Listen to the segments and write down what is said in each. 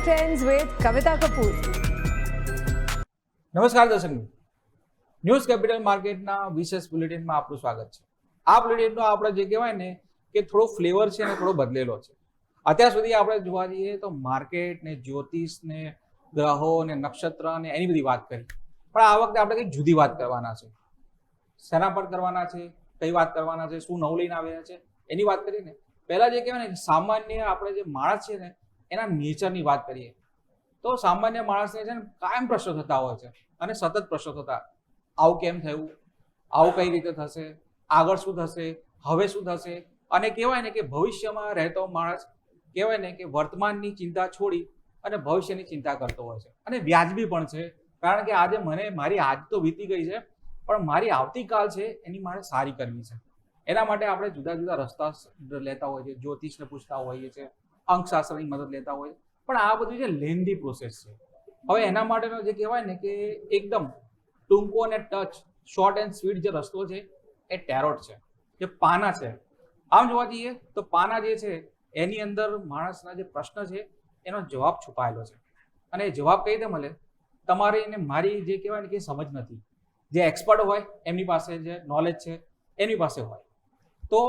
Trends with Kavita Kapoor. નમસ્કાર દર્શક મિત્રો, ન્યૂઝ કેપિટલ માર્કેટના વિશેષ બુલેટિનમાં આપનું સ્વાગત છે. આ બુલેટિનનો આપણે જે કહેવાય ને કે થોડો ફ્લેવર છે ને થોડો બદલેલો છે. અત્યાર સુધી આપણે જોવા જઈએ તો માર્કેટ ને જ્યોતિષ ને ગ્રહો ને નક્ષત્ર ને એની બધી વાત કરી, પણ આ વખતે આપણે કંઈક જુદી વાત કરવાના છે. શેના પર કરવાના છે, કઈ વાત કરવાના છે, શું નવું લઈને આવ્યા છે એની વાત કરીને પહેલા જે કહેવાય ને સામાન્ય આપણે જે માણસ છે ને એના નેચરની વાત કરીએ તો સામાન્ય માણસને છે ને કાયમ પ્રશ્નો થતા હોય છે અને સતત પ્રશ્નો થતા, આવું કેમ થયું, આવું કઈ રીતે થશે, આગળ શું થશે, હવે શું થશે. અને કહેવાય ને કે ભવિષ્યમાં રહેતો માણસ કહેવાય ને કે વર્તમાનની ચિંતા છોડી અને ભવિષ્યની ચિંતા કરતો હોય છે. અને વ્યાજબી પણ છે, કારણ કે આજે મને મારી આજ તો વીતી ગઈ છે પણ મારી આવતીકાલ છે એની મારે સારી કરવી છે. એના માટે આપણે જુદા જુદા રસ્તા લેતા હોઈએ છીએ, જ્યોતિષને પૂછતા હોઈએ છીએ, અંકશાસ્ત્રની મદદ લેતા હોઈએ, પણ આ બધું જે લેન્ધી પ્રોસેસ છે. હવે એના માટેનો જે કહેવાય ને કે એકદમ ટૂંકો અને ટચ શોર્ટ એન્ડ સ્વીટ જે રસ્તો છે એ ટેરોટ છે, જે પાના છે. આમ જોવા જઈએ તો પાના જે છે એની અંદર માણસના જે પ્રશ્ન છે એનો જવાબ છુપાયેલો છે. અને એ જવાબ કઈ રીતે મળે, તમારી ને મારી જે કહેવાય ને કે સમજ નથી. જે એક્સપર્ટ હોય એમની પાસે જે નોલેજ છે એની પાસે હોય. તો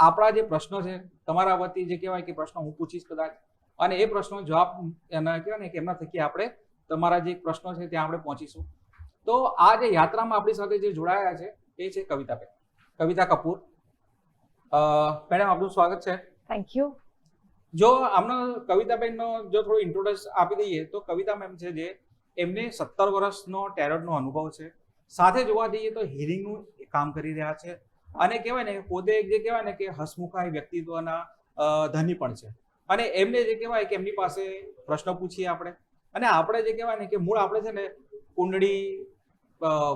આપણા જે પ્રશ્નો છે, તમારા વતી જે કહેવાય કે પ્રશ્નો હું પૂછીશ કદાચ, અને એ પ્રશ્નો જવાબ એના કહેવાય ને કે એમના થકી આપણે તમારા જે પ્રશ્નો છે ત્યાં આપણે પહોંચીશું. તો આ જે યાત્રામાં આપણી સાથે જે જોડાયા છે એ છે કવિતાબેન, કવિતા કપૂર. મેડમ આપનું સ્વાગત છે. Thank you. જો આમનો કવિતાબેનનો જો થોડું ઇન્ટ્રોડક્શન આપી દઈએ તો કવિતા મેમ છે જે એમને 17 વર્ષનો ટેરોટનો અનુભવ છે. સાથે જોવા જઈએ તો હિલિંગનું કામ કરી રહ્યા છે અને કહેવાય ને પોતે જે કહેવાય ને કે હસમુખાઈ વ્યક્તિત્વના ધની પણ છે. અને એમને જે કહેવાય કે એમની પાસે પ્રશ્ન પૂછીએ આપણે, અને આપણે જે કહેવાય ને કે મૂળ આપણે છે ને કુંડળી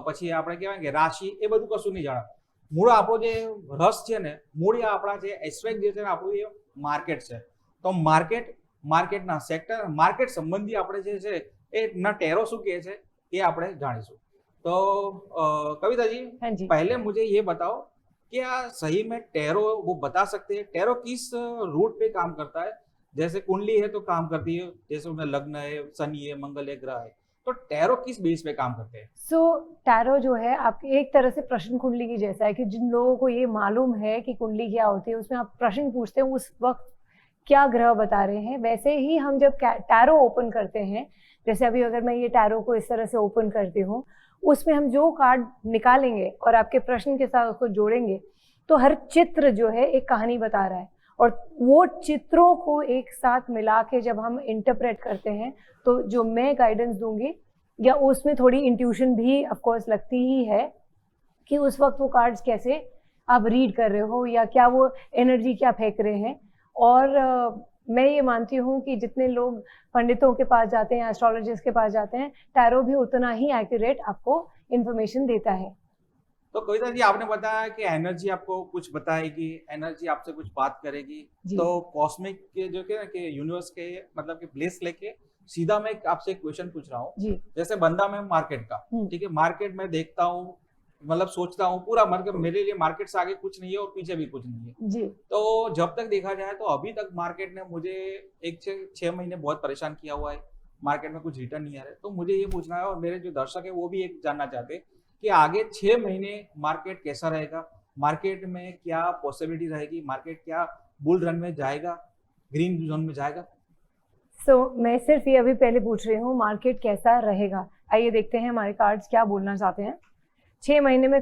પછી આપણે કહેવાય કે રાશિ એ બધું કશું નહીં જાણે. મૂળ આપણો જે રસ છે ને મૂળ એ આપણા જે એસ્પેક્ટ જે છે ને આપણું એ માર્કેટ છે. તો માર્કેટના સેક્ટર, માર્કેટ સંબંધી આપણે જે છે એ ના ટેરો શું કહે છે એ આપણે જાણીશું. तो कविता जी, पहले मुझे ये बताओ कि सही में टैरो वो बता सकते हैं टैरो किस रूट पे काम करता है. जैसे कुंडली है तो काम करती है, जैसे उनमें लग्न है, शनि है, मंगल है, ग्रह है, तो टैरो किस बेस पे काम करते हैं. सो टैरो जो है आपकी एक तरह से प्रश्न कुंडली की जैसा है कि जिन लोगों को ये मालूम है कि कुंडली क्या होती है उसमें आप प्रश्न पूछते हैं उस वक्त क्या ग्रह बता रहे हैं. वैसे ही हम जब टैरो ओपन करते हैं, जैसे अभी अगर मैं ये टैरो को इस तरह से ओपन करती हूँ, उसमें हम जो कार्ड निकालेंगे और आपके प्रश्न के साथ उसको जोड़ेंगे तो हर चित्र जो है एक कहानी बता रहा है. और वो चित्रों को एक साथ मिला के जब हम इंटरप्रेट करते हैं तो जो मैं गाइडेंस दूंगी या उसमें थोड़ी इंट्यूशन भी ऑफ कोर्स लगती ही है कि उस वक्त वो कार्ड्स कैसे आप रीड कर रहे हो या क्या वो एनर्जी क्या फेंक रहे हैं. और मैं ये मानती हूँ कि जितने लोग पंडितों के पास जाते हैं, एस्ट्रोलॉजिस्ट के पास जाते हैं, टैरो भी उतना ही एक्यूरेट आपको इन्फॉर्मेशन देता है. तो कविता जी, आपने बताया कि एनर्जी आपको कुछ बताएगी, एनर्जी आपसे कुछ बात करेगी. तो कॉस्मिक के जो के यूनिवर्स के मतलब कि प्लेस लेके सीधा मैं आपसे एक क्वेश्चन पूछ रहा हूँ. जैसे बंदा मैं मार्केट का, ठीक है, मार्केट में देखता हूँ, मतलब सोचता हूँ पूरा, मतलब मेरे लिए मार्केट से आगे कुछ नहीं है और पीछे भी कुछ नहीं है जी. तो जब तक देखा जाए तो अभी तक मार्केट ने मुझे 1 से 6 महीने बहुत परेशान किया हुआ है. मार्केट में कुछ रिटर्न नहीं आ रहा है. तो मुझे ये पूछना है और मेरे जो दर्शक है वो भी एक जानना चाहते हैं कि आगे 6 महीने मार्केट कैसा रहेगा, मार्केट में क्या पॉसिबिलिटी रहेगी, मार्केट क्या बुल रन में जाएगा, ग्रीन जोन में जाएगा. मैं सिर्फ ये अभी पहले पूछ रही हूँ मार्केट कैसा रहेगा. आइए देखते हैं हमारे कार्ड्स क्या बोलना चाहते हैं. 6 महीने में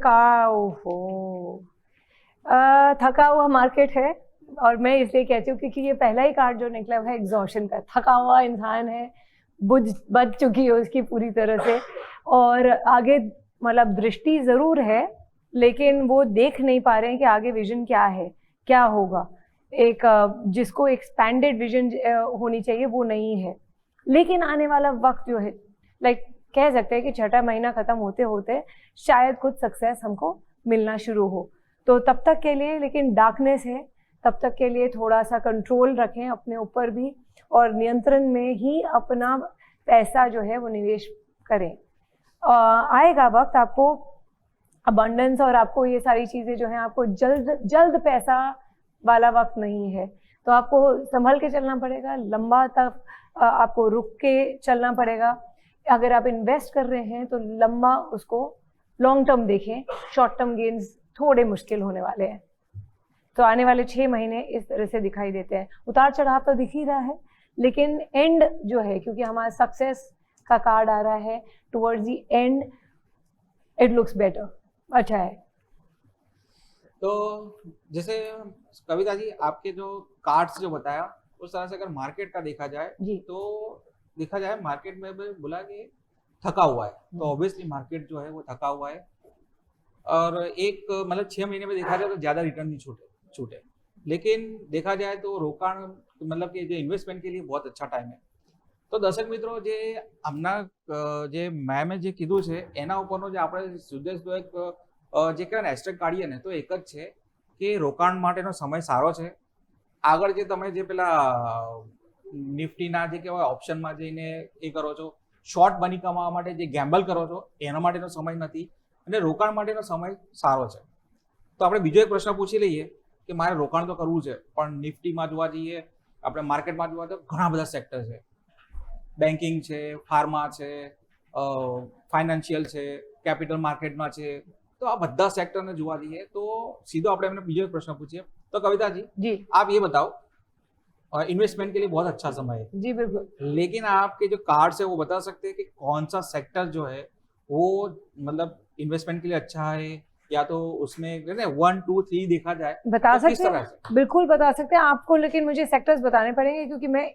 थका हुआ मार्केट है. और मैं इसलिए कहती हूँ क्योंकि ये पहला ही कार्ड जो निकला है एग्जॉशन का. थका हुआ इंसान है, बच चुकी है उसकी पूरी तरह से, और आगे मतलब दृष्टि ज़रूर है लेकिन वो देख नहीं पा रहे हैं कि आगे विजन क्या है, क्या होगा. एक जिसको एक्सपैंडेड विजन होनी चाहिए वो नहीं है. लेकिन आने वाला वक्त जो है, लाइक कह सकते हैं कि 6ठा महीना ख़त्म होते होते शायद कुछ सक्सेस हमको मिलना शुरू हो. तो तब तक के लिए लेकिन डार्कनेस है, तब तक के लिए थोड़ा सा कंट्रोल रखें अपने ऊपर भी और नियंत्रण में ही अपना पैसा जो है वो निवेश करें. आएगा वक्त आपको अबंडेंस और आपको ये सारी चीज़ें जो हैं, आपको जल्द पैसा वाला वक्त नहीं है. तो आपको संभल के चलना पड़ेगा, लंबा तक आपको रुक के चलना पड़ेगा। अगर आप इन्वेस्ट कर रहे हैं तो लंबा उसको लॉन्ग टर्म देखें, शॉर्ट टर्म गेन्स थोड़े मुश्किल होने वाले हैं। तो आने वाले 6 महीने इस तरह से दिखाई देते हैं। उतार चढ़ाव तो दिख ही रहा है, लेकिन एंड जो है, क्योंकि हमारा सक्सेस का कार्ड आ रहा है, towards the end it looks better, अच्छा है। तो जैसे कविता जी, आपके जो कार्ड्स जो बताया उस तरह से अगर मार्केट का देखा जाए जी। तो देखा जाए मार्केट में भी बोला कि थका हुआ है, तो ऑब्वियसली मार्केट जो है वो थका हुआ है। और एक मतलब 6 महीने में देखा जाए तो ज्यादा रिटर्न नहीं छूटे, लेकिन देखा जाए तो रोकाण मतलब कि जो इन्वेस्टमेंट के लिए बहुत अच्छा टाइम है। तो दर्शक મિત્રો, જે હમણાં જે મેમે જે કીધું છે એના ઉપરનો જે આપણે સુદેશનો એક જે કહેવાય ને એસ્ટ્રેક્ટ કાઢીએ ને, તો એક જ છે કે રોકાણ માટેનો સમય સારો છે। આગળ જે તમે જે પેલા નિફ્ટીના જે કહેવાય ઓપ્શનમાં જઈને એ કરો છો, શોર્ટ મની કમાવા માટે જે ગેમ્બલ કરો છો એના માટેનો સમય નથી, અને રોકાણ માટેનો સમય સારો છે। તો આપણે બીજો એક પ્રશ્ન પૂછી લઈએ કે મારે રોકાણ તો કરવું છે, પણ નિફ્ટીમાં જોવા જઈએ, આપણે માર્કેટમાં જોવા તો ઘણા બધા સેક્ટર છે, બેન્કિંગ છે, ફાર્મા છે, ફાઇનાન્શિયલ છે, કેપિટલ માર્કેટમાં છે। તો આ બધા સેક્ટરને જોવા જઈએ તો सीधो આપણે એમને બીજો એક પ્રશ્ન પૂછીએ। तो कविता जी, आप ये बताओ, इन्वेस्टमेंट के लिए बहुत अच्छा समय है जी बिल्कुल, लेकिन आपके जो कार्ड्स है वो बता सकते हैं कि कौन सा सेक्टर जो है वो मतलब इन्वेस्टमेंट के लिए अच्छा है, या तो उसमें 1 2 3 देखा जाए बता तो किस सकते तरह हैं, से? बिल्कुल बता सकते हैं आपको, लेकिन मुझे सेक्टर्स बताने पड़ेंगे, क्योंकि मैं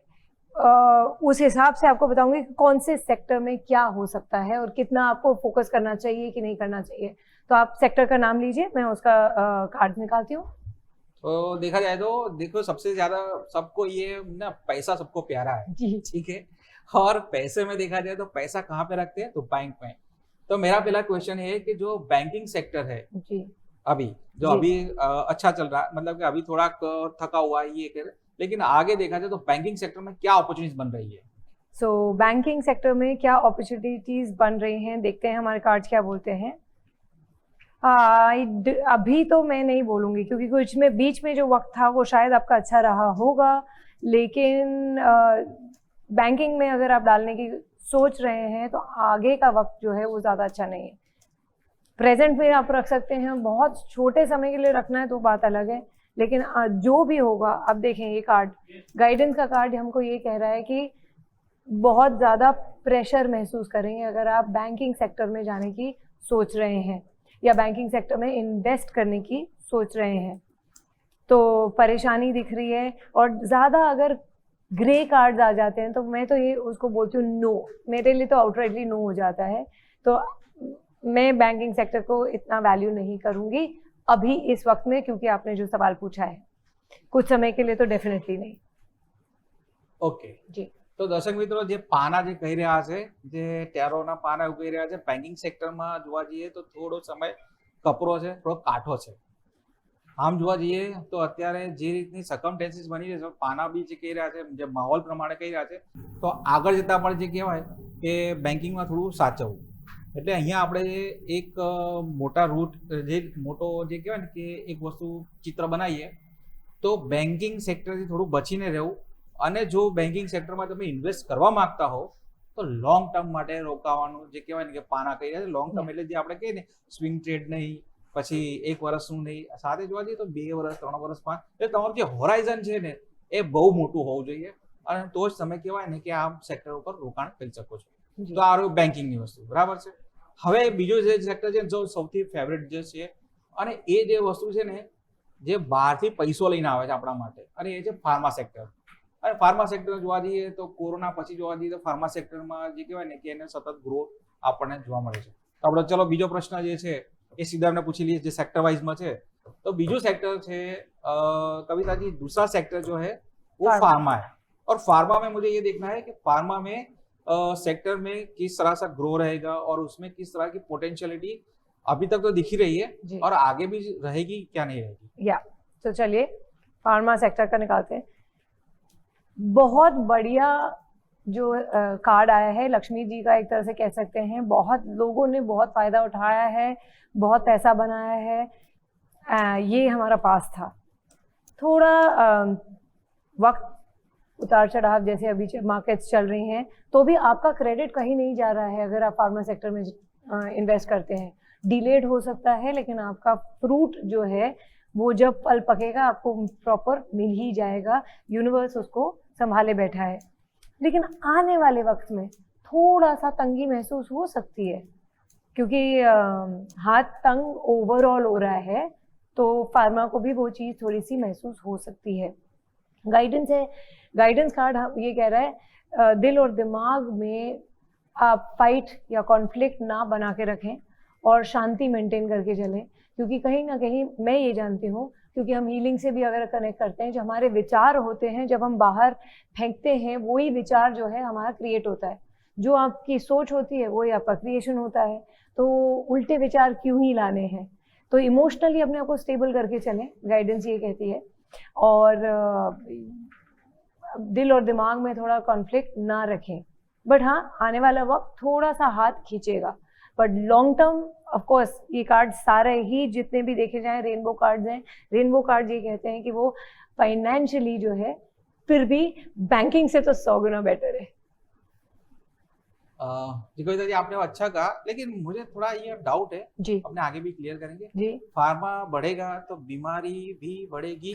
उस हिसाब से आपको बताऊंगी कि कौन से सेक्टर में क्या हो सकता है और कितना आपको फोकस करना चाहिए कि नहीं करना चाहिए। तो आप सेक्टर का नाम लीजिए, मैं उसका कार्ड निकालती हूँ। तो देखा जाए तो देखो, सबसे ज्यादा सबको ये ना पैसा सबको प्यारा है, जी ठीक है। और पैसे में देखा जाए तो पैसा कहाँ पे रखते हैं, तो बैंक में। तो मेरा पहला क्वेश्चन है कि जो बैंकिंग सेक्टर है जी अभी जो जी। अभी अच्छा चल रहा है, मतलब कि अभी थोड़ा थका हुआ है ये कर, लेकिन आगे देखा जाए तो बैंकिंग सेक्टर में क्या अपॉर्चुनिटीज बन रही है? सो बैंकिंग सेक्टर में क्या अपॉर्चुनिटीज बन रही हैं, देखते हैं हमारे कार्ड्स क्या बोलते हैं। अभी तो मैं नहीं बोलूँगी, क्योंकि कुछ में बीच में जो वक्त था वो शायद आपका अच्छा रहा होगा, लेकिन बैंकिंग में अगर आप डालने की सोच रहे हैं तो आगे का वक्त जो है वो ज़्यादा अच्छा नहीं है। प्रेजेंट में आप रख सकते हैं, बहुत छोटे समय के लिए रखना है तो बात अलग है, लेकिन जो भी होगा, अब देखें ये कार्ड, गाइडेंस का कार्ड हमको ये कह रहा है कि बहुत ज़्यादा प्रेशर महसूस करेंगे अगर आप बैंकिंग सेक्टर में जाने की सोच रहे हैं या बैंकिंग सेक्टर में इन्वेस्ट करने की सोच रहे हैं, तो परेशानी दिख रही है। और ज़्यादा अगर ग्रे कार्ड्स आ जाते हैं तो मैं तो ये उसको बोलती हूँ नो, मेरे लिए तो आउटराइटली नो हो जाता है। तो मैं बैंकिंग सेक्टर को इतना वैल्यू नहीं करूँगी अभी इस वक्त में, क्योंकि आपने जो सवाल पूछा है, कुछ समय के लिए तो डेफिनेटली नहीं। ओके जी, तो दर्शक મિત્રો, જે પાના જે કહી રહ્યા છે, જે ટેરોના પાના એવું કહી રહ્યા છે, બેન્કિંગ સેક્ટરમાં જોવા જઈએ તો થોડો સમય કપરો છે, થોડો કાઠો છે। આમ જોવા જઈએ તો અત્યારે જે રીતની સર્કમસ્ટેન્સીસ બની રહી છે, પાના બી જે કહી રહ્યા છે, જે માહોલ પ્રમાણે કહી રહ્યા છે, તો આગળ જતા પણ જે કહેવાય કે બેન્કિંગમાં થોડું સાચવવું। એટલે અહીંયા આપણે એક મોટા રૂટ, જે મોટો જે કહેવાય ને કે એક વસ્તુ ચિત્ર બનાવીએ તો બેન્કિંગ સેક્ટરથી થોડું બચીને રહેવું। અને જો બેન્કિંગ સેક્ટરમાં તમે ઇન્વેસ્ટ કરવા માંગતા હો તો લોંગ ટર્મ માટે રોકાવાનું, જે કહેવાય ને કે પાના કહી રહ્યા છે, લોંગ ટર્મ એટલે જે આપણે કહીએ ને સ્વિંગ ટ્રેડ નહીં, પછી 1 વર્ષનું નહીં, સાથે જોવા જઈએ તો 2 વર્ષ 3 વર્ષ 5, એટલે તમારું જે હોરાઇઝન છે ને એ બહુ મોટું હોવું જોઈએ, અને તો જ તમે કહેવાય ને કે આ સેક્ટર ઉપર રોકાણ કરી શકો છો। તો આ રહ્યું બેન્કિંગની વસ્તુ, બરાબર છે। હવે બીજું જે સેક્ટર છે જો સૌથી ફેવરેટ જે છે, અને એ જે વસ્તુ છે ને જે બહારથી પૈસો લઈને આવે છે આપણા માટે, અને એ છે ફાર્મા સેક્ટર। અને ફાર્મા સેક્ટર જોવા જઈએ તો કોરોના પછી જોવા જઈએ તો ફાર્મા સેક્ટરમાં જે કહેવાય ને કે એને સતત ગ્રોથ આપણને જોવા મળે છે। તો આપણે ચલો બીજો પ્રશ્ન જે છે એ सीधा हमने पूछ लिए, जो सेक्टर वाइज में है। तो बीजू सेक्टर है कविता जी, दूसरा सेक्टर जो है वो फार्मा है, और फार्मा में मुझे ये देखना है कि फार्मा में सेक्टर में किस तरह से ग्रो रहेगा और उसमें किस तरह की पोटेंशियलिटी अभी तक तो दिख ही रही है और आगे भी रहेगी क्या नहीं रहेगी। या तो चलिए फार्मा सेक्टर का निकालते हैं। बहुत बढ़िया जो कार्ड आया है, लक्ष्मी जी का एक तरह से कह सकते हैं, बहुत लोगों ने बहुत फायदा उठाया है, बहुत पैसा बनाया है। ये हमारा पास था, थोड़ा वक्त उतार चढ़ाव जैसे अभी मार्केट्स चल रही हैं, तो भी आपका क्रेडिट कहीं नहीं जा रहा है अगर आप फार्मा सेक्टर में इन्वेस्ट करते हैं। डिलेड हो सकता है, लेकिन आपका फ्रूट जो है वो जब फल पकेगा आपको प्रॉपर मिल ही जाएगा। यूनिवर्स उसको संभाले बैठा है। लेकिन आने वाले वक्त में थोड़ा सा तंगी महसूस हो सकती है, क्योंकि हाथ तंग ओवरऑल हो रहा है, तो फार्मा को भी वो चीज़ थोड़ी सी महसूस हो सकती है। गाइडेंस है, गाइडेंस कार्ड ये कह रहा है दिल और दिमाग में आप फाइट या कॉन्फ्लिक्ट ना बना के रखें और शांति मेंटेन करके चलें, क्योंकि कहीं ना कहीं मैं ये जानती हूँ, क्योंकि हम हीलिंग से भी अगर कनेक्ट करते हैं, जो हमारे विचार होते हैं जब हम बाहर फेंकते हैं वही विचार जो है हमारा क्रिएट होता है। जो आपकी सोच होती है वही आपका क्रिएशन होता है। तो उल्टे विचार क्यों ही लाने हैं। तो इमोशनली अपने आप को स्टेबल करके चलें, गाइडेंस ये कहती है। और दिल और दिमाग में थोड़ा कॉन्फ्लिक्ट ना रखें। बट हाँ, आने वाला वक्त थोड़ा सा हाथ खींचेगा, but long term of course ये कार्ड सारे ही जितने भी देखे जाएं रेनबो कार्ड्स हैं, रेनबो कार्ड ये कहते हैं कि वो फाइनेंशियली जो है फिर भी बैंकिंग से तो 100 गुना बेटर है। जी कविता जी, आपने अच्छा कहा, लेकिन मुझे थोड़ा ये डाउट है जी, अपने आगे भी क्लियर करेंगे। जी, फार्मा बढ़ेगा तो बीमारी भी बढ़ेगी,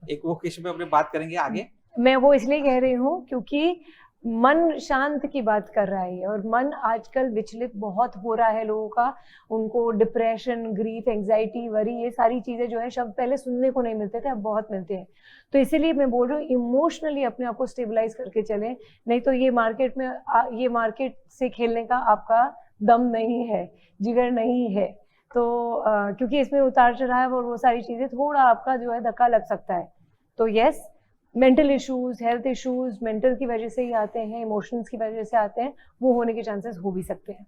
एक वो क्वेश्चन पे अपने बात करेंगे आगे। मैं वो इसलिए कह रही हूँ क्योंकि मन शांत की बात कर रहा है, और मन आजकल विचलित बहुत हो रहा है लोगों का। उनको डिप्रेशन, ग्रीफ, एंजाइटी, वरी, ये सारी चीज़ें जो है शब्द पहले सुनने को नहीं मिलते थे, अब बहुत मिलते हैं। तो इसीलिए मैं बोल रही हूँ इमोशनली अपने आप को स्टेबलाइज करके चलें, नहीं तो ये मार्केट में ये मार्केट से खेलने का आपका दम नहीं है, जिगर नहीं है। तो क्योंकि इसमें उतार चढ़ाव और वो सारी चीज़ें थोड़ा आपका जो है धक्का लग सकता है। तो yes, mental issues, health issues mental की वजह से ही आते हैं, इमोशंस की वजह से आते हैं, वो होने के चांसेस हो भी सकते हैं।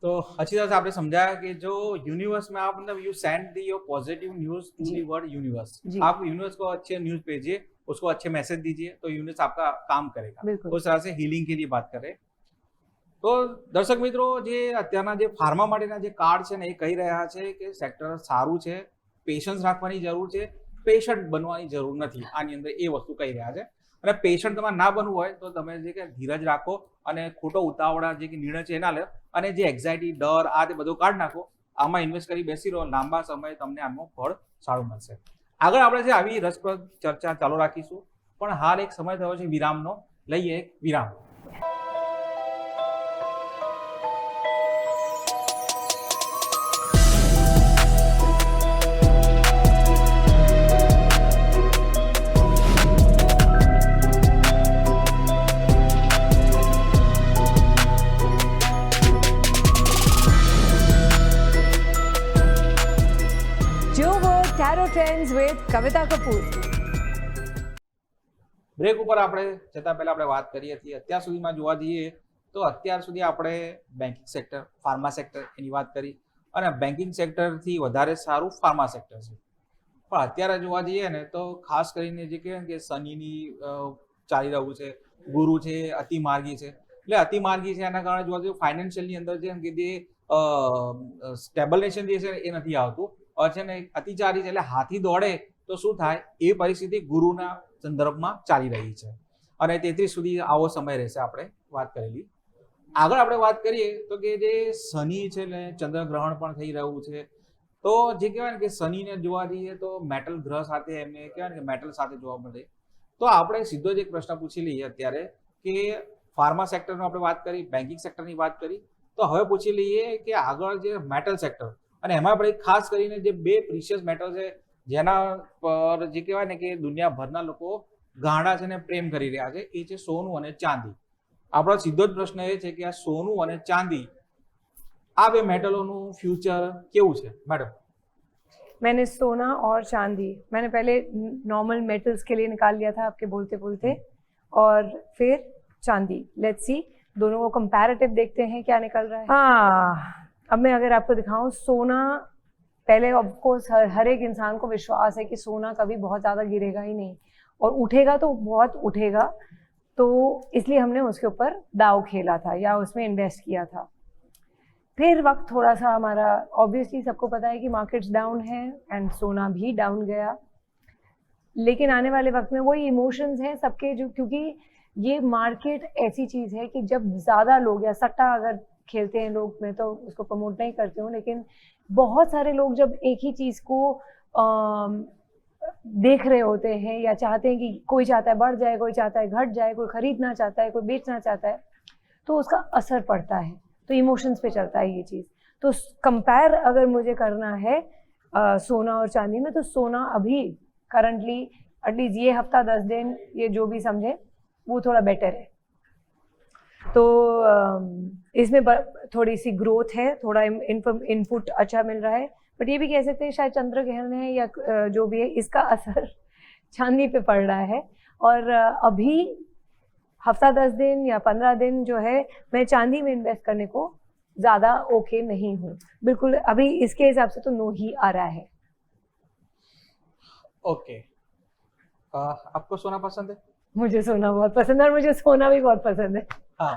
तो अच्छी तरह से आपने समझाया कि जो यूनिवर्स में आप मतलब you send the your positive news to the word universe. आप यूनिवर्स को अच्छे न्यूज भेजिए, उसको अच्छे मैसेज दीजिए, तो यूनिवर्स आपका काम करेगा। उस तरह से हीलिंग के लिए बात करें तो दर्शक મિત્રો, જે અત્યારના જે ફાર્મા માટેના જે કાર્ડ છે ને એ કહી રહ્યા છે કે સેક્ટર સારું છે, પેશન્સ રાખવાની જરૂર છે, પેશન્ટ બનવાની જરૂર નથી, આની અંદર એ વસ્તુ કહી રહ્યા છે। અને પેશન્ટ તમારે ના બનવું હોય તો તમે જે કે ધીરજ રાખો અને ખોટો ઉતાવળા જે કે નિર્ણય છે ના લે, અને જે એક્ઝાઇટી, ડર આ તે બધું કાઢ નાખો, આમાં ઇન્વેસ્ટ કરી બેસી રહો, લાંબા સમય તમને આનું ફળ સારું મળશે। આગળ આપણે જે આવી રસપ્રદ ચર્ચા ચાલુ રાખીશું, પણ હાલ એક સમય થયો છે વિરામનો, લઈએ એક વિરામ। Trends with Kavita Kapoor. Break ઉપર આપણે જતા પહેલા આપણે વાત કરીએ છીએ, અત્યાર સુધીમાં જોવા જઈએ તો અત્યાર સુધી આપણે બેન્કિંગ સેક્ટર, ફાર્મા સેક્ટર એની વાત કરી, અને બેન્કિંગ સેક્ટરથી વધારે સારું ફાર્મા સેક્ટર છે। પણ અત્યારે જોવા જઈએ ને તો ખાસ કરીને જે કહેવાય કે શનિની ચાલી રહ્યું છે, ગુરુ છે, અતિમાર્ગી છે, એટલે અતિમાર્ગી છે એના કારણે જોવા જઈએ ફાઇનાન્શિયલની અંદર જે જે સ્ટેબલાઇઝેશન જે છે એ નથી આવતું, છે ને અતિચારી છે, એટલે હાથી દોડે તો શું થાય એ પરિસ્થિતિ ગુરુના સંદર્ભમાં ચાલી રહી છે, અને 33 સુધી આવો સમય રહેશે। આપણે વાત કરેલી, આગળ આપણે વાત કરીએ તો કે જે શનિ છે ને ચંદ્રગ્રહણ પણ થઈ રહ્યું છે, તો જે કહેવાય ને કે શનિને જોવા જઈએ તો મેટલ ગ્રહ સાથે એમને કહેવાય ને કે મેટલ સાથે જોવા મળે। તો આપણે સીધો જ એક પ્રશ્ન પૂછી લઈએ અત્યારે કે ફાર્મા સેક્ટરની આપણે વાત કરી, બેન્કિંગ સેક્ટરની વાત કરી, તો હવે પૂછી લઈએ કે આગળ જે મેટલ સેક્ટર, અને એમાં આપણે ખાસ કરીને જે બે પ્રિશિયસ મેટલ છે જેના પર જે કહેવાય ને કે દુનિયાભરના લોકો ગાંડા છે ને પ્રેમ કરી રહ્યા છે, એ છે સોનું અને ચાંદી। આપણો સીધો જ પ્રશ્ન એ છે કે આ સોનું અને ચાંદી, આ બે મેટલોનું फ्यूचर કેવું છે मैडम? मैंने सोना और चांदी, मैंने पहले नॉर्मल मेटल्स के लिए निकाल लिया था आपके बोलते बोलते, और फिर चांदी। लेट्स सी, दोनों को कंपैरेटिव देखते हैं क्या निकल रहा है। हाँ, अब मैं अगर आपको दिखाऊं, सोना पहले ऑफकोर्स हर एक इंसान को विश्वास है कि सोना कभी बहुत ज़्यादा गिरेगा ही नहीं, और उठेगा तो बहुत उठेगा, तो इसलिए हमने उसके ऊपर दाव खेला था या उसमें इन्वेस्ट किया था। फिर वक्त थोड़ा सा हमारा, ऑब्वियसली सबको पता है कि मार्केट्स डाउन है एंड सोना भी डाउन गया, लेकिन आने वाले वक्त में वही इमोशंस हैं सबके, जो क्योंकि ये मार्केट ऐसी चीज़ है कि जब ज़्यादा लोग, या सट्टा अगर खेलते हैं लोग, मैं तो उसको प्रमोट नहीं करती हूँ, लेकिन बहुत सारे लोग जब एक ही चीज़ को देख रहे होते हैं या चाहते हैं कि कोई चाहता है बढ़ जाए, कोई चाहता है घट जाए, कोई खरीदना चाहता है, कोई बेचना चाहता है, तो उसका असर पड़ता है, तो इमोशंस पे चलता है ये चीज़। तो कंपेयर अगर मुझे करना है सोना और चांदी में, तो सोना अभी करंटली एटलीस्ट ये हफ्ता 10 दिन, ये जो भी समझे, वो थोड़ा बेटर है। तो इसमें थोड़ी सी ग्रोथ है, थोड़ा इनपुट अच्छा मिल रहा है, बट ये भी कह सकते हैं शायद चंद्र ग्रहण है या जो भी है, इसका असर चांदी पे पड़ रहा है। और अभी हफ्ता 10 दिन या 15 दिन जो है, मैं चांदी में इन्वेस्ट करने को ज़्यादा ओके नहीं हूँ बिल्कुल। अभी इसके हिसाब से तो नो ही आ रहा है। ओके, आपको सोना पसंद है? मुझे सोना बहुत पसंद है और मुझे सोना भी बहुत पसंद है। હા,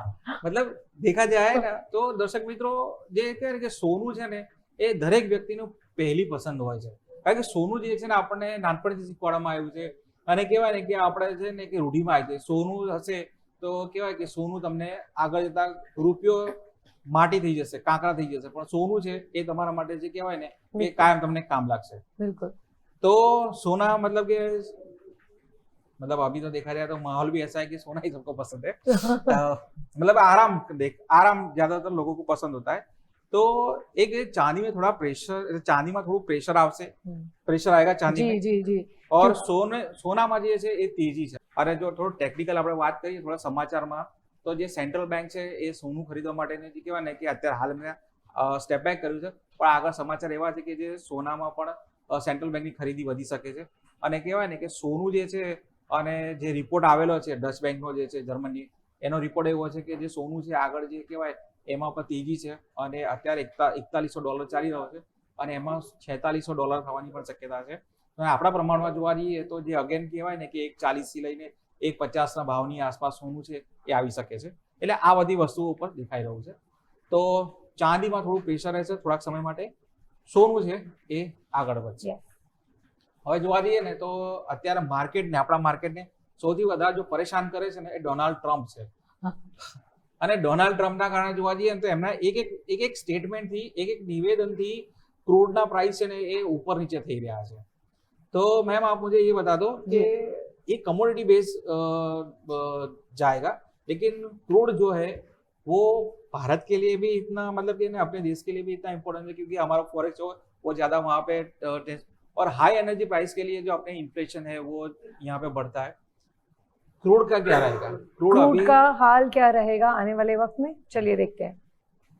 મતલબ દેખા જાય ને તો દર્શક મિત્રો જે કહે કે સોનું છે ને એ દરેક વ્યક્તિનું પહેલી પસંદ હોય છે, કારણ કે સોનું જે છે ને આપણને નાનપણથી શીખવાડવામાં આવ્યું છે અને કહેવાય ને કે આપણે છે ને કે રૂઢિમાં આવી છે, સોનું હશે તો કહેવાય કે સોનું તમને આગળ જતા રૂપિયો માટી થઈ જશે, કાંકરા થઈ જશે, પણ સોનું છે એ તમારા માટે જે કહેવાય ને એ કાયમ તમને કામ લાગશે। बिल्कुल। तो सोना मतलब कि मतलब अभी तो देखा जाए तो माहौल भी ऐसा है कि सोना ही सबको पसंद है। मतलब आराम ज्यादातर लोगों को पसंद होता है। तो एक चांदी में थोड़ा प्रेशर, चांदी में थोड़ा प्रेशर આવશે, પ્રેશર આएगा ચાંદી में। जी जी और સોનામાં જે છે એ તેજી છે। અને જો થોડું ટેકનિકલ આપણે વાત કરીએ થોડા સમાચારમાં, તો જે સેન્ટ્રલ બેંક છે એ સોનું ખરીદવા માટેની જે કહેવાય ને કે અત્યારે હાલમાં સ્ટેપ બેક કર્યું છે, પણ આગળ સમાચાર એવા છે કે જે સોનામાં પણ સેન્ટ્રલ બેંકની ખરીદી વધી શકે છે। અને કહેવાય ને કે સોનું જે છે, અને જે રિપોર્ટ આવેલો છે ડચ બેંકનો જે છે જર્મની, એનો રિપોર્ટ એવો છે કે જે સોનું છે આગળ જે કહેવાય એમાં પણ તેજી છે, અને અત્યારે $4100 ચાલી રહ્યો છે, અને એમાં $4600 થવાની પણ શક્યતા છે। અને આપણા પ્રમાણમાં જોવા જઈએ તો જે અગેન કહેવાય ને કે 140 થી લઈને 150ના ભાવની આસપાસ સોનું છે એ આવી શકે છે। એટલે આ બધી વસ્તુઓ ઉપર દેખાઈ રહ્યું છે। તો ચાંદીમાં થોડું પ્રેશર રહેશે થોડાક સમય માટે, સોનું છે એ આગળ વધશે। હવે જોવા જઈએ ને તો અત્યારે માર્કેટને, આપણા માર્કેટને સૌથી વધારે જો પરેશાન કરે છે ને એ ડોનાલ્ડ ટ્રમ્પ છે। અને ડોનાલ્ડ ટ્રમ્પના કારણે જોવા જઈએ ને તો એમના એક સ્ટેટમેન્ટથી, એક નિવેદનથી ક્રૂડના પ્રાઇસ છે ને એ ઉપર નીચે થઈ રહ્યા છે। तो मैम आप मुझे ये बता दो कि ये कमोडिटी बेस जाएगा, लेकिन क्रूड जो है वो भारत के लिए भी इतना, मतलब कि अपने देश के लिए भी इतना इम्पोर्टेंट है, क्योंकि हमारा फॉरेक्स हो वो ज़्यादा वहाँ पे, और हाई एनर्जी प्राइस के लिए जो अपने इन्फ्लेशन है वो यहाँ पे बढ़ता है। क्रूड का क्या रहेगा? क्रूड का हाल क्या रहेगा आने वाले वक्त में, चलिए देखते हैं।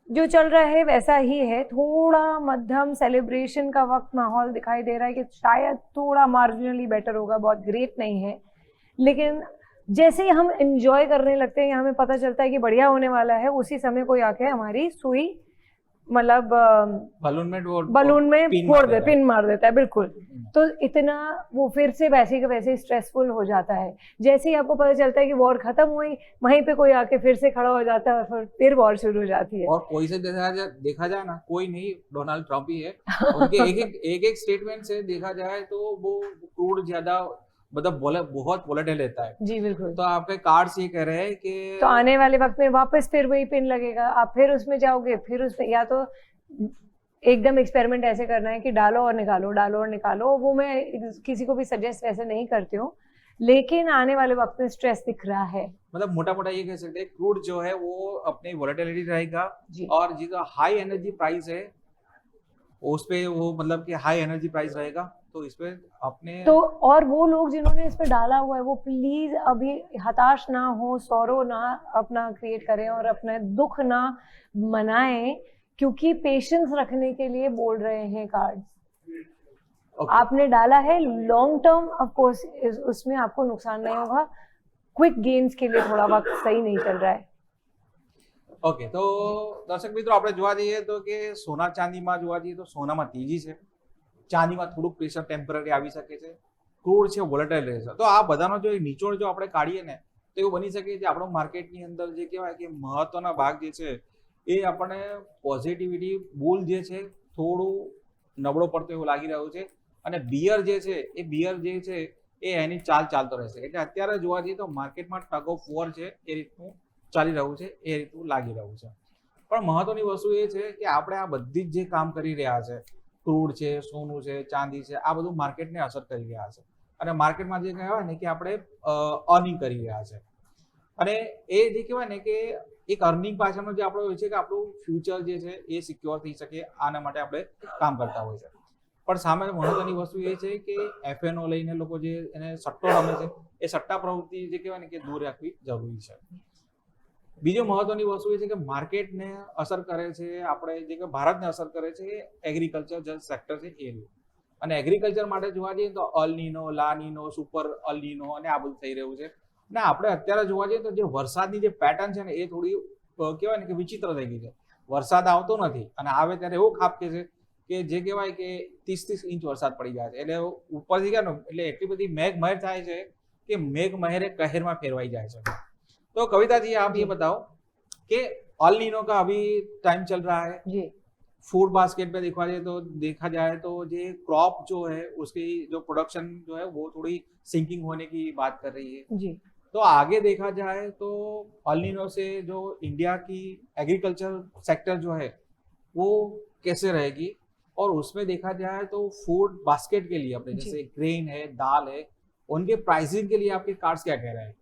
जो चल रहा है वैसा ही है, थोड़ा मध्यम सेलिब्रेशन का वक्त माहौल दिखाई दे रहा है कि शायद थोड़ा मार्जिनली बेटर होगा, बहुत ग्रेट नहीं है, लेकिन जैसे ही हम एंजॉय करने लगते हैं, हमें पता चलता है कि बढ़िया होने वाला है, उसी समय कोई आके हमारी सुई, मतलब बलून में पिन मार देता है। बिल्कुल। तो इतना वो फिर से वैसे के वैसे स्ट्रेसफुल हो जाता है। जैसे ही आपको पता चलता है कि वॉर खत्म हुई, वहीं पे कोई आके फिर से खड़ा हो जाता है और फिर वॉर शुरू हो जाती है। और कोई से देखा जाए ना, कोई नहीं, डोनाल्ड ट्रम्प ही है। उनके एक स्टेटमेंट से देखा जाए तो वो क्रूड ज्यादा, मतलब बहुत वोलेटाइल रहता है। जी बिल्कुल। तो आपके कार्ड्स ये कह रहे हैं कि तो आने वाले वक्त में वापस फिर वही पिन लगेगा, आप फिर उसमें जाओगे, फिर उसमें, या तो एकदम एक्सपेरिमेंट ऐसे करना है कि डालो और निकालो, डालो और निकालो। वो मैं किसी को भी सजेस्ट वैसे नहीं करती हूँ, लेकिन आने वाले वक्त में स्ट्रेस दिख रहा है। मतलब मोटा मोटा ये कह सकते हैं क्रूड जो है वो अपनी वोलेटिलिटी रहेगा, और जो हाई एनर्जी प्राइस है उस पे वो, मतलब कि हाई एनर्जी प्राइस रहेगा, तो इस पे अपने तो, और वो लोग जिन्होंने इस पे डाला हुआ है वो प्लीज अभी हताश ना हो, सौरो ना अपना क्रिएट करें और अपना दुख ना मनाएं, क्योंकि पेशेंस रखने के लिए बोल रहे हैं कार्ड्स। आपने डाला है, लॉन्ग टर्म ऑफ कोर्स उसमें आपको नुकसान नहीं होगा, क्विक गेन्स के लिए थोड़ा वक्त सही नहीं चल रहा है। ओके, तो दर्शक मित्रों આપણે જોવા જઈએ તો કે સોના ચાંદીમાં જોવા જઈએ તો સોનામાં તેજી છે, ચાંદીમાં થોડુંક પ્રેશર ટેમ્પરરી આવી શકે છે, ક્રૂડ છે વોલેટાઇલ રહેશે। તો આ બધાનો જો નિચોડ જો આપણે કાઢીએ ને તો એવું બની શકે કે આપણો માર્કેટની અંદર જે કહેવાય કે મહત્વના ભાગ જે છે એ આપણને પોઝિટિવિટી બુલ જે છે થોડું નબળો પડતો એવું લાગી રહ્યું છે, અને બિયર જે છે એ બિયર જે છે એ એની ચાલ ચાલતો રહેશે. એટલે અત્યારે જોવા જઈએ તો માર્કેટમાં ટગ ઓફ વોર છે એ રીતનું ચાલી રહ્યું છે, એ રીતનું લાગી રહ્યું છે. પણ મહત્વની વસ્તુ એ છે કે આપણે આ બધી જ જે કામ કરી રહ્યા છે, ક્રૂડ છે, સોનું છે, ચાંદી છે, આ બધું માર્કેટને અસર કરી રહ્યા છે. અને માર્કેટમાં જે કહેવાય ને કે આપણે અર્નિંગ કરી રહ્યા છે. અને એ જે કહેવાય ને કે એક અર્નિંગ પાછળનો જે આપણો હોય છે કે આપણું ફ્યુચર જે છે એ સિક્યોર થઈ શકે, આના માટે આપણે કામ કરતા હોય છે. પણ સામે મહત્વની વસ્તુ એ છે કે એફએનઓ લઈને લોકો જે એને સટ્ટો રમે છે, એ સટ્ટા પ્રવૃત્તિ જે કહેવાય ને કે દૂર રાખવી જરૂરી છે. બીજો મહત્વની વસ્તુ એ છે કે માર્કેટને અસર કરે છે, આપણે જે કે ભારતને અસર કરે છે એ એગ્રીકલ્ચર જે સેક્ટર છે એ રહ્યું. અને એગ્રીકલ્ચર માટે જોવા જઈએ તો અલ નીનો, લા નીનો, સુપર અલ નીનો અને આ બધું થઈ રહ્યું છે. ને આપણે અત્યારે જોવા જઈએ તો જે વરસાદની જે પેટર્ન છે ને એ થોડી કહેવાય ને કે વિચિત્ર થઈ ગઈ છે. વરસાદ આવતો નથી અને આવે ત્યારે એવું ખાબકે છે કે જે કહેવાય કે 30-30 ઇંચ વરસાદ પડી જાય છે. એટલે ઉપરથી ગયા ને એટલે એટલી બધી મેઘમહેર થાય છે કે મેઘમહેર કહેરમાં ફેરવાઈ જાય છે. तो कविता जी आप ये बताओ कि अल नीनो का अभी टाइम चल रहा है जी, फूड बास्केट पे देखा जाए तो ये क्रॉप जो है उसकी जो प्रोडक्शन जो है वो थोड़ी सिंकिंग होने की बात कर रही है जी। तो आगे देखा जाए तो अल नीनो से जो इंडिया की एग्रीकल्चर सेक्टर जो है वो कैसे रहेगी और उसमें देखा जाए तो फूड बास्केट के लिए अपने जैसे ग्रेन है, दाल है, उनके प्राइसिंग के लिए आपके कार्ड्स क्या कह रहे हैं?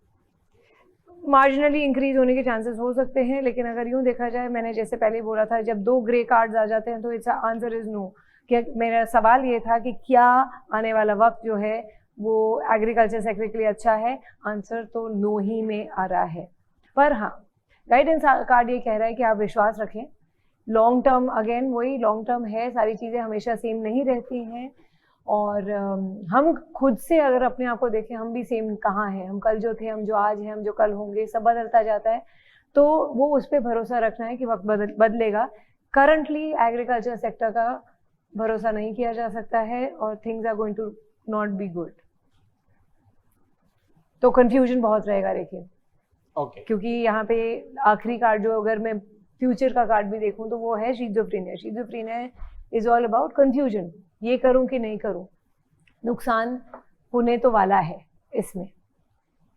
मार्जिनली इंक्रीज होने के चांसेस हो सकते हैं, लेकिन अगर यूं देखा जाए, मैंने जैसे पहले बोला था, जब 2 ग्रे कार्ड्स आ जाते हैं तो इट्स आंसर इज नो। क्या मेरा सवाल ये था कि क्या आने वाला वक्त जो है वो एग्रीकल्चर सेक्टर के लिए अच्छा है? आंसर तो नो ही में आ रहा है। पर हाँ, गाइडेंस कार्ड ये कह रहा है कि आप विश्वास रखें। लॉन्ग टर्म, अगेन वही लॉन्ग टर्म है, सारी चीज़ें हमेशा सेम नहीं रहती हैं। और हम खुद से अगर अपने आप को देखें, हम भी सेम कहाँ हैं, हम कल जो थे, हम जो आज हैं, हम जो कल होंगे, सब बदलता जाता है। तो वो उस पर भरोसा रखना है कि वक्त बदलेगा। करंटली एग्रीकल्चर सेक्टर का भरोसा नहीं किया जा सकता है और things are going to not be good. तो कंफ्यूजन बहुत रहेगा, लेकिन ओके क्योंकि यहाँ पे आखिरी कार्ड जो, अगर मैं फ्यूचर का कार्ड भी देखूँ तो वो है schizophrenia. Schizophrenia is all about confusion, ये करूं कि नहीं करूं, नुकसान होने तो वाला है इसमें।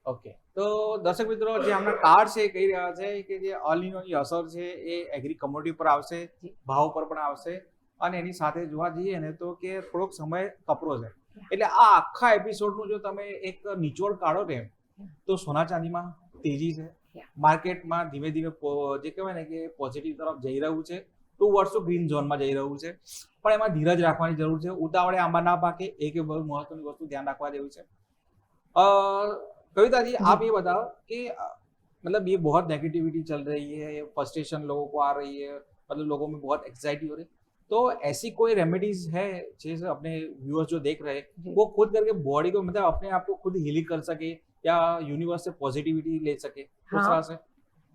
ઓકે, તો દર્શક મિત્રો, જે હમણાં કાર્ડ છે કહી રહ્યા છે કે જે અલ નીનોની અસર છે એ એગ્રી કમોડિટી પર આવશે, ભાવ પર પણ આવશે અને એની સાથે જોવા જઈએ ને તો કે થોડોક સમય કપરો છે. એટલે આ આખા એપિસોડનું જો તમે એક નિચોડ કાઢો ને તો સોના ચાંદીમાં તેજી છે, માર્કેટમાં ધીમે ધીમે જે કહેવાય ને કે પોઝિટિવ તરફ જઈ રહ્યું છે, ટુવર્ડ્સ ગ્રીન ઝોનમાં જઈ રહ્યું છે. પણ એમાં ધીરજ રાખવાની જરૂર છે, ઉતાવળે આંબા ના પાકે, એક બહુ મહત્વની વસ્તુ ધ્યાન रखवा જેવી છે. कविता जी, आप ये बताओ कि मतलब ये बहुत नेगेटिविटी चल रही है, फ्रस्ट्रेशन लोगों को आ रही है, मतलब लोगों में बहुत एंग्जाइटी हो रही है, तो ऐसी कोई रेमेडीज है जैसे अपने व्यूअर्स जो देख रहे हैं वो खुद करके बॉडी को मतलब अपने आप को खुद हीलिंग कर सके या यूनिवर्स से पॉजिटिविटी ले सके? हाँ, से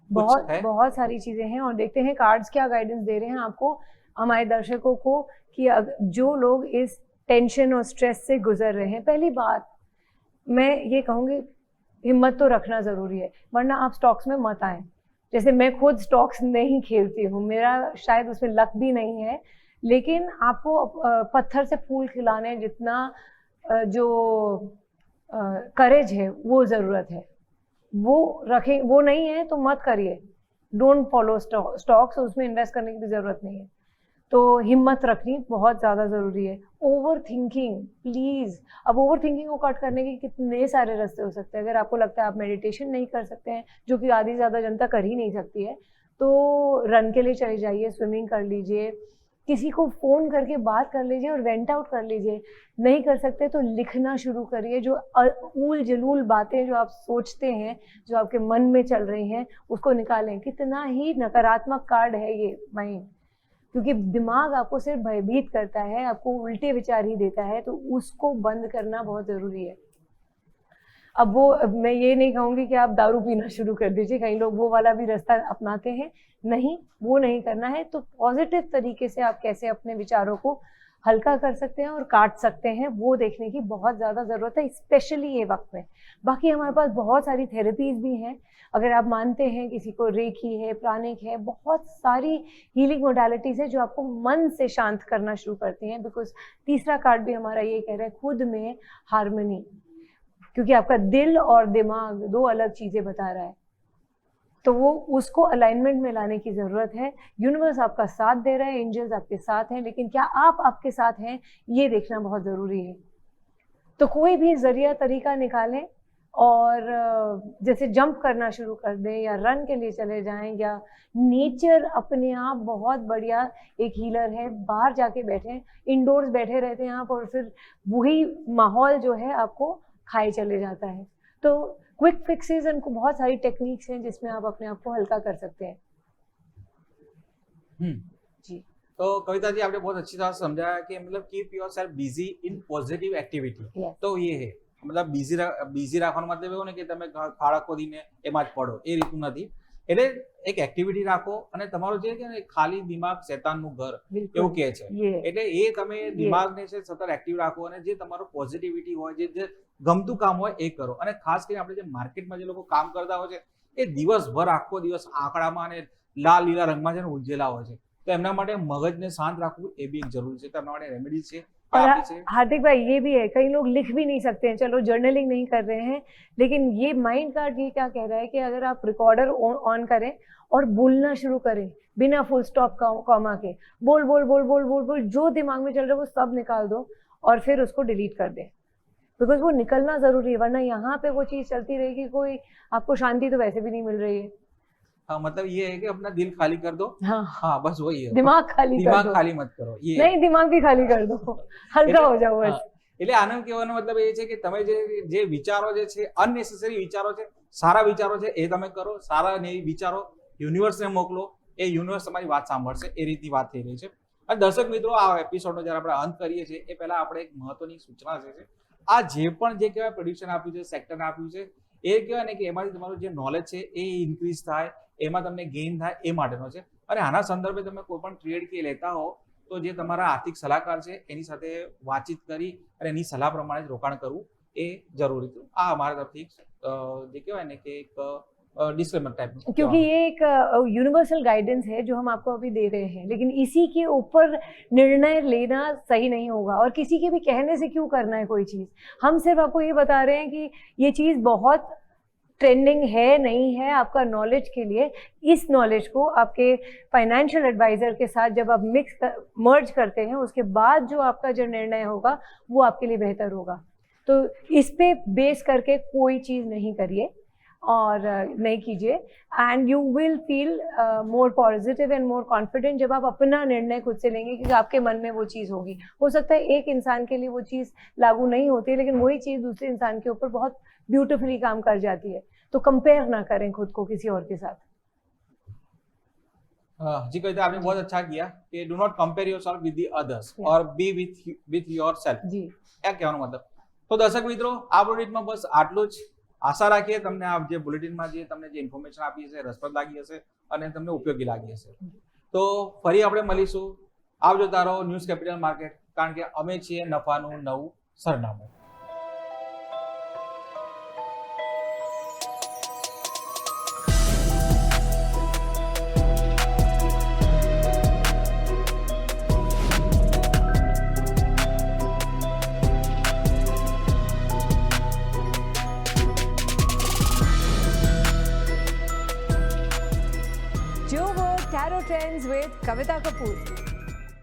बहुत सारी चीजें हैं और देखते हैं कार्ड्स क्या गाइडेंस दे रहे हैं आपको, हमारे दर्शकों को, कि जो लोग इस टेंशन और स्ट्रेस से गुजर रहे हैं। पहली बात मैं ये कहूँगी, हिम्मत तो रखना ज़रूरी है, वरना आप स्टॉक्स में मत आएं। जैसे मैं खुद स्टॉक्स नहीं खेलती हूँ, मेरा शायद उसमें लक भी नहीं है, लेकिन आपको पत्थर से फूल खिलाने जितना जो करेज है वो ज़रूरत है, वो रखें। वो नहीं है तो मत करिए, डोंट फॉलो स्टॉक्स, उसमें इन्वेस्ट करने की भी ज़रूरत नहीं है। तो हिम्मत रखनी बहुत ज़्यादा ज़रूरी है। ओवर थिंकिंग, प्लीज़, अब ओवर थिंकिंग को कट करने के कितने सारे रास्ते हो सकते हैं। अगर आपको लगता है आप मेडिटेशन नहीं कर सकते हैं, जो कि आधी ज़्यादा जनता कर ही नहीं सकती है, तो रन के लिए चले जाइए, स्विमिंग कर लीजिए, किसी को फ़ोन करके बात कर लीजिए और वेंट आउट कर लीजिए। नहीं कर सकते तो लिखना शुरू करिए, जो ऊल जलूल बातें जो आप सोचते हैं, जो आपके मन में चल रही हैं, उसको निकालें। कितना ही नकारात्मक कार्ड है ये माइंड, क्योंकि दिमाग आपको सिर्फ भयभीत करता है, आपको उल्टे विचार ही देता है, तो उसको बंद करना बहुत ज़रूरी है। अब वो, मैं ये नहीं कहूँगी कि आप दारू पीना शुरू कर दीजिए, कई लोग वो वाला भी रास्ता अपनाते हैं, नहीं, वो नहीं करना है। तो पॉजिटिव तरीके से आप कैसे अपने विचारों को हल्का कर सकते हैं और काट सकते हैं, वो देखने की बहुत ज़्यादा ज़रूरत है, स्पेशली ये वक्त में। बाकी हमारे पास बहुत सारी थेरेपीज़ भी हैं, अगर आप मानते हैं, किसी को रेकी है, प्राणिक है, बहुत सारी हीलिंग मोडालिटीज़ है जो आपको मन से शांत करना शुरू करती हैं। बिकॉज तीसरा कार्ड भी हमारा ये कह रहा है, खुद में हारमनी, क्योंकि आपका दिल और दिमाग दो अलग चीज़ें बता रहा है, तो वो उसको अलाइनमेंट में लाने की ज़रूरत है। यूनिवर्स आपका साथ दे रहा है, एंजल्स आपके साथ हैं, लेकिन क्या आप आपके साथ हैं ये देखना बहुत ज़रूरी है। तो कोई भी ज़रिया तरीका निकालें और जैसे जंप करना शुरू कर दें या रन के लिए चले जाएं, या नेचर अपने आप बहुत बढ़िया एक हीलर है। बाहर जाके बैठें, इंडोर्स बैठे रहते हैं आप और फिर वही माहौल जो है आपको खाए चले जाता है। तो क्विक फिक्सेस उनको बहुत सारी टेक्निक्स हैं जिसमें आप अपने आप को हल्का कर सकते हैं। जी, तो कविता जी आपने बहुत अच्छी तरह समझाया कि मतलब keep yourself busy in positive activity. Yes. તો એ હે મતલબ બિઝી રાખવાનો મતલબ એવો નહીં કે તમે ખાડા ખોદીને એમાં જ પડો, એ રીતનું નથી. એટલે એક એક્ટિવિટી રાખો અને તમારું જે છે ને ખાલી દિમાગ શેતાનનું ઘર એવું કહે છે. એટલે એ તમે દિમાગને છે સતત એક્ટિવ રાખો અને જે તમારું પોઝિટિવિટી હોય, જે ગમતું કામ હોય એ કરો. અને ખાસ કરીને આપણે જે માર્કેટમાં જે લોકો કામ કરતા હોય છે એ દિવસભર આખો દિવસ આંકડામાં અને લાલ લીલા રંગમાં છે ને ઉલझેલા હોય છે. तो एमना माटे मगजने शांत रखવું એ भी एक जरूरी है. तो एमना माटे रेमेडी છે. और हार्दिक भाई ये भी है, कई लोग लिख भी नहीं सकते हैं, चलो जर्नलिंग नहीं कर रहे हैं, लेकिन ये माइंड कार्ड ये क्या कह रहा है कि अगर आप रिकॉर्डर ऑन करें और बोलना शुरू करें बिना फुल स्टॉप कॉमा के, बोल बोल बोल बोल बोल बोल जो दिमाग में चल रहा है वो सब निकाल दो और फिर उसको डिलीट कर दें, बिकॉज वो निकलना जरूरी है, वरना यहाँ पे वो चीज़ चलती रहेगी, कोई आपको शांति तो वैसे भी नहीं मिल रही है। हाँ, मतलब ये है कि अपना दिल खाली कर दो. हाँ बस वही है. दिमाग खाली मत करो. ये नहीं, दिमाग भी खाली कर दो, हल्का हो जाओ बस. એટલે આનંદ કહેવાનો મતલબ એ છે કે તમે જે વિચારો જે છે અનનેસેસરી વિચારો છે, સારા વિચારો છે એ તમે કરો. સારા વિચારો યુનિવર્સને મોકલો, એ યુનિવર્સ તમારી વાત સાંભળશે. એ રીતની વાત થઈ રહી છે. અને દર્શક મિત્રો, આ એપિસોડનો જ્યારે આપણે અંત કરીએ છીએ એ પહેલા આપણે એક મહત્વની સૂચના છે. આ જે પણ જે કહેવાય પ્રેડિક્શન આપ્યું છે, સેક્ટર આપ્યું છે, એ કહેવાય ને કે એમાંથી તમારું જે નોલેજ છે એ ઇન્ક્રીઝ થાય, એમાં તમને ગેઇન થાય એ માટેનો છે. અને આના સંદર્ભે તમે કોઈ પણ ટ્રેડ કે લેતા હો તો જે તમારા આર્થિક સલાહકાર છે એની સાથે વાતચીત કરી અને એની સલાહ પ્રમાણે જ રોકાણ કરવું એ જરૂરી છે. આ અમારા તરફથી જે કહેવાય ને કે એક डिस्क्लेमर टाइप, क्योंकि ये एक यूनिवर्सल गाइडेंस है जो हम आपको अभी दे रहे हैं, लेकिन इसी के ऊपर निर्णय लेना सही नहीं होगा और किसी के भी कहने से क्यों करना है कोई चीज़. हम सिर्फ आपको ये बता रहे हैं कि ये चीज़ बहुत ट्रेंडिंग है, नहीं है, आपका नॉलेज के लिए. इस नॉलेज को आपके फाइनेंशियल एडवाइज़र के साथ जब आप मर्ज करते हैं, उसके बाद जो आपका जो निर्णय होगा वो आपके लिए बेहतर होगा. तो इस पे बेस करके कोई चीज़ नहीं करिए और नहीं कीजिए, and you will feel more positive and more confident जब आप अपना निर्णय खुद से लेंगे, क्योंकि आपके मन में वो चीज़ होगी. हो सकता है एक इंसान के लिए वो चीज़ लागू नहीं होती है, लेकिन वही चीज़ दूसरे इंसान के ऊपर बहुत ब्यूटिफुली काम कर जाती है. तो कंपेयर ना करें खुद को किसी और के साथ. जी कहते आपने बहुत अच्छा किया कि do not compare yourself with the others और बी विथ योरसेल्फ. जी, क्या कહેવાનો મતલબ. તો દર્શક મિત્રો, આ બુલેટિનમાં બસ આટલું જ. આશા રાખીએ તમને આ જે બુલેટિનમાં જે તમને જે ઇન્ફોર્મેશન આપી હશે રસપ્રદ લાગી હશે અને તમને ઉપયોગી લાગી હશે. તો ફરી આપણે મળીશું. આપ જોતા રહો ન્યૂઝ કેપિટલ માર્કેટ, કારણ કે અમે છીએ નફાનું નવું સરનામું. Tarot Trends with Kavita Kapoor.